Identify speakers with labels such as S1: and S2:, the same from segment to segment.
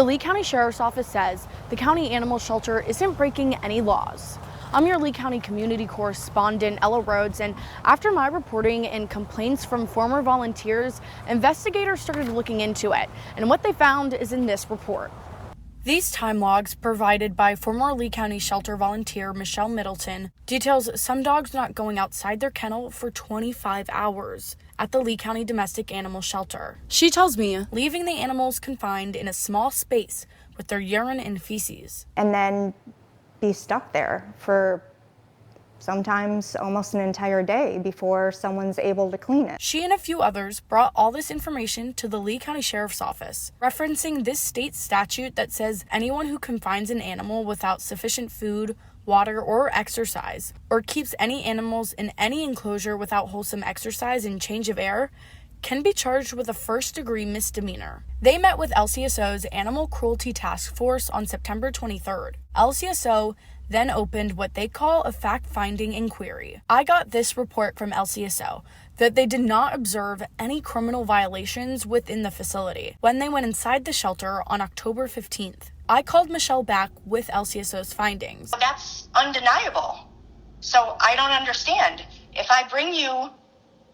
S1: The Lee County Sheriff's Office says the county animal shelter isn't breaking any laws. I'm your Lee County community correspondent, Ella Rhodes, and after my reporting and complaints from former volunteers, investigators started looking into it, and what they found is in this report. These time logs, provided by former Lee County shelter volunteer Michelle Middleton, details some dogs not going outside their kennel for 25 hours at the Lee County Domestic Animal Shelter. She tells me leaving the animals confined in a small space with their urine and feces.
S2: And then be stuck there for sometimes almost an entire day before someone's able to clean it.
S1: She and a few others brought all this information to the Lee County Sheriff's Office, referencing this state statute that says anyone who confines an animal without sufficient food, water, or exercise, or keeps any animals in any enclosure without wholesome exercise and change of air, can be charged with a first-degree misdemeanor. They met with LCSO's Animal Cruelty Task Force on September 23rd. LCSO then opened what they call a fact-finding inquiry. I got this report from LCSO that they did not observe any criminal violations within the facility when they went inside the shelter on October 15th. I called Michelle back with LCSO's findings.
S3: That's undeniable. So I don't understand. If I bring you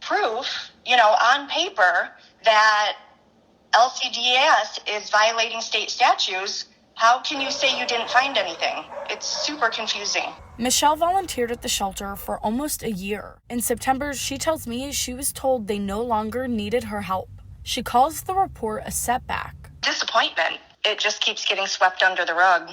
S3: proof, on paper that LCDAS is violating state statutes, how can you say you didn't find anything? It's super confusing.
S1: Michelle volunteered at the shelter for almost a year. In September, she tells me she was told they no longer needed her help. She calls the report a setback.
S3: Disappointment. It just keeps getting swept under the rug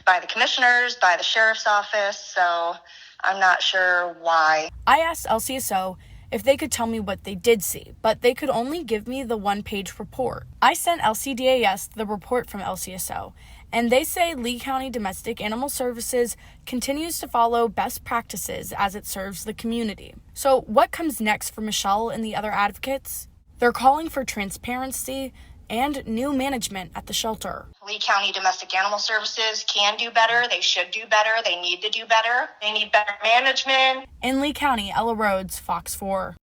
S3: by the commissioners, by the sheriff's office, so I'm not sure why.
S1: I asked LCSO if they could tell me what they did see, but they could only give me the one-page report. I sent LCDAS the report from LCSO, and they say Lee County Domestic Animal Services continues to follow best practices as it serves the community. So what comes next for Michelle and the other advocates? They're calling for transparency and new management at the shelter.
S3: Lee County Domestic Animal Services can do better. They should do better. They need to do better. They need better management.
S1: In Lee County, Ella Rhodes, Fox 4.